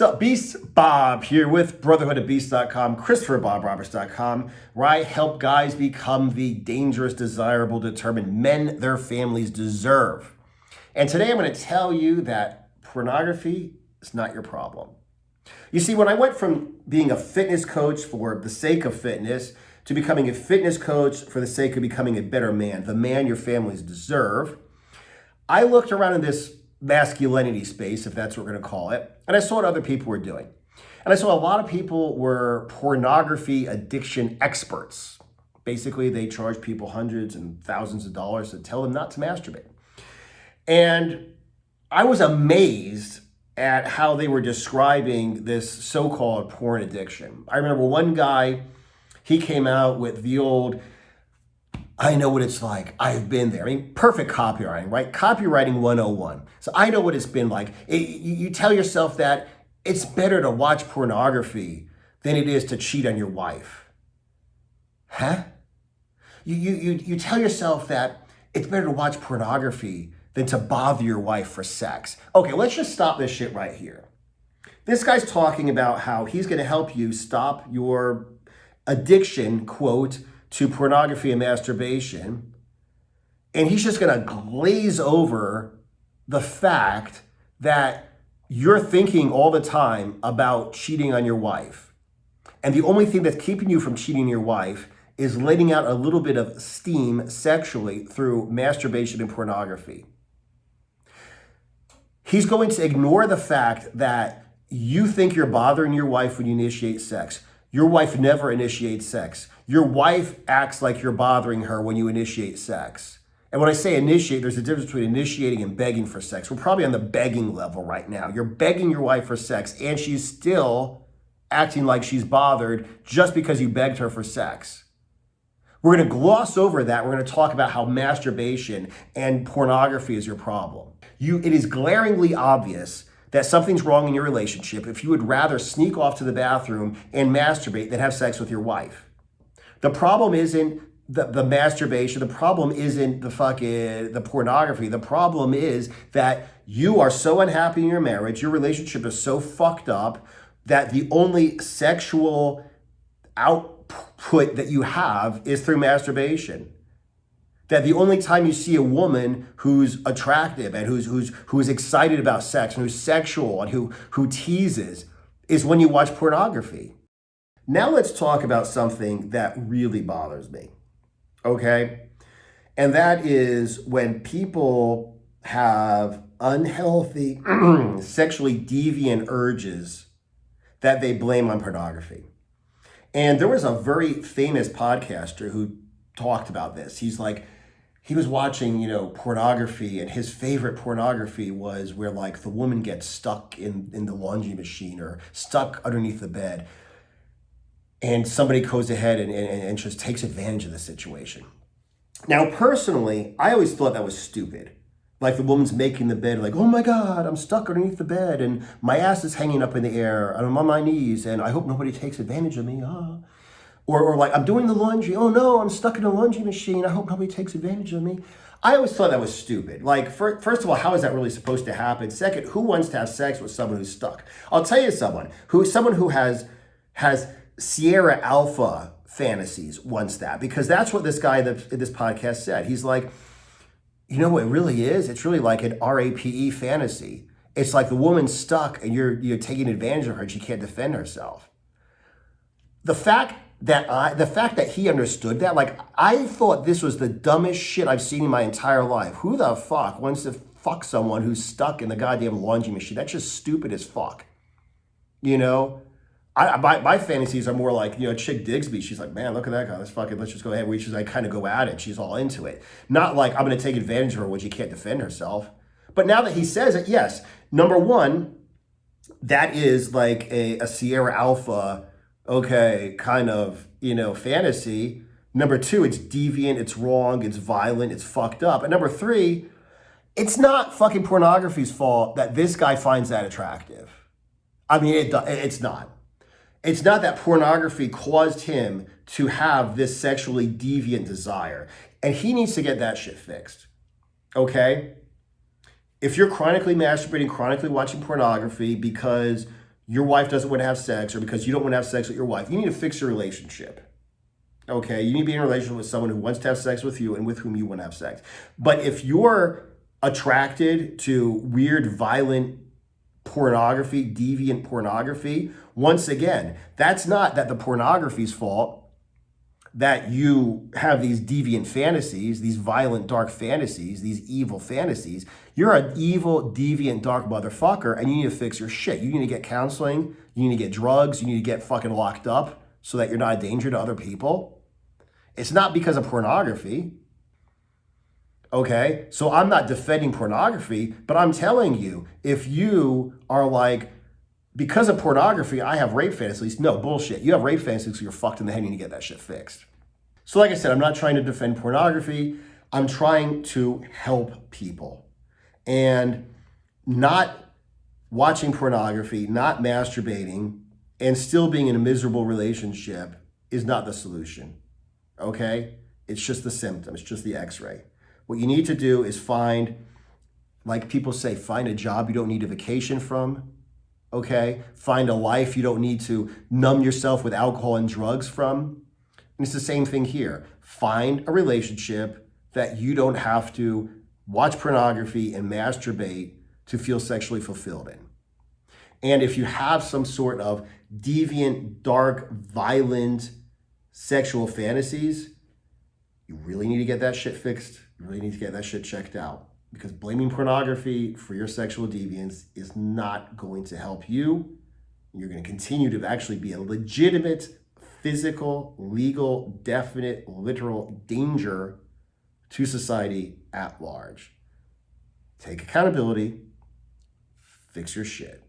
So, Beast Bob here with brotherhoodofbeasts.com, ChristopherBobRoberts.com, where I help guys become the dangerous, desirable, determined men their families deserve. And today I'm going to tell you that pornography is not your problem. You see, when I went from being a fitness coach for the sake of fitness to becoming a fitness coach for the sake of becoming a better man, the man your families deserve, I looked around in this masculinity space, if that's what we're going to call it, and I saw what other people were doing. And I saw a lot of people were pornography addiction experts. Basically, they charge people hundreds and thousands of dollars to tell them not to masturbate. And I was amazed at how they were describing this so-called porn addiction. I remember one guy, he came out with the old, I know what it's like. I've been there. I mean, perfect copywriting, right? Copywriting 101. So I know what it's been like. You tell yourself that it's better to watch pornography than it is to cheat on your wife. Huh? You tell yourself that it's better to watch pornography than to bother your wife for sex. Okay, let's just stop this shit right here. This guy's talking about how he's going to help you stop your addiction, quote, to pornography and masturbation, and he's just going to glaze over the fact that you're thinking all the time about cheating on your wife. And the only thing that's keeping you from cheating on your wife is letting out a little bit of steam sexually through masturbation and pornography. He's going to ignore the fact that you think you're bothering your wife when you initiate sex. Your wife never initiates sex. Your wife acts like you're bothering her when you initiate sex. And when I say initiate, there's a difference between initiating and begging for sex. We're probably on the begging level right now. You're begging your wife for sex, and she's still acting like she's bothered just because you begged her for sex. We're going to gloss over that. We're going to talk about how masturbation and pornography is your problem. It is glaringly obvious that something's wrong in your relationship if you would rather sneak off to the bathroom and masturbate than have sex with your wife. The problem isn't the masturbation. The problem isn't the pornography. The problem is that you are so unhappy in your marriage, your relationship is so fucked up that the only sexual output that you have is through masturbation. That the only time you see a woman who's attractive and who's excited about sex and who's sexual and who teases is when you watch pornography. Now let's talk about something that really bothers me, okay? And that is when people have unhealthy, sexually deviant urges that they blame on pornography. And there was a very famous podcaster who talked about this. He was watching, pornography, and his favorite pornography was where the woman gets stuck in the laundry machine or stuck underneath the bed. And somebody goes ahead and just takes advantage of the situation. Now, personally, I always thought that was stupid. Like the woman's making the bed, oh my God, I'm stuck underneath the bed and my ass is hanging up in the air and I'm on my knees and I hope nobody takes advantage of me. Or I'm doing the laundry. Oh no, I'm stuck in a laundry machine. I hope nobody takes advantage of me. I always thought that was stupid. First of all, how is that really supposed to happen? Second, who wants to have sex with someone who's stuck? I'll tell you someone who has Sierra Alpha fantasies wants that, because that's what this guy in this podcast said. He's like, you know what it really is? It's really like an RAPE fantasy. It's like the woman's stuck and you're taking advantage of her and she can't defend herself. The fact that he understood that, I thought this was the dumbest shit I've seen in my entire life. Who the fuck wants to fuck someone who's stuck in the goddamn laundry machine? That's just stupid as fuck. My fantasies are more like, chick digs me. She's like, man, look at that guy. Let's just go ahead. I kind of go at it. She's all into it. Not like I'm going to take advantage of her when she can't defend herself. But now that he says it, yes, number one, that is like a Sierra Alpha, okay, kind of, fantasy. Number two, it's deviant, it's wrong, it's violent, it's fucked up. And number three, it's not fucking pornography's fault that this guy finds that attractive. I mean, it's not. It's not that pornography caused him to have this sexually deviant desire. And he needs to get that shit fixed. Okay? If you're chronically masturbating, chronically watching pornography because your wife doesn't want to have sex or because you don't want to have sex with your wife, you need to fix your relationship. Okay, you need to be in a relationship with someone who wants to have sex with you and with whom you want to have sex. But if you're attracted to weird, violent pornography, deviant pornography, once again, that's not that the pornography's fault, that you have these deviant fantasies, these violent, dark fantasies, these evil fantasies. You're an evil, deviant, dark motherfucker, and you need to fix your shit. You need to get counseling, you need to get drugs, you need to get fucking locked up so that you're not a danger to other people. It's not because of pornography. Okay, so I'm not defending pornography, but I'm telling you, if you are like, because of pornography, I have rape fantasies. No, bullshit. You have rape fantasies, so you're fucked in the head and you need to get that shit fixed. So like I said, I'm not trying to defend pornography. I'm trying to help people. And not watching pornography, not masturbating, and still being in a miserable relationship is not the solution. Okay? It's just the symptom. It's just the x-ray. What you need to do is find, like people say, find a job you don't need a vacation from, okay? Find a life you don't need to numb yourself with alcohol and drugs from. And it's the same thing here. Find a relationship that you don't have to watch pornography and masturbate to feel sexually fulfilled in. And if you have some sort of deviant, dark, violent sexual fantasies, you really need to get that shit fixed. You really need to get that shit checked out, because blaming pornography for your sexual deviance is not going to help you. You're going to continue to actually be a legitimate, physical, legal, definite, literal danger to society at large. Take accountability, fix your shit.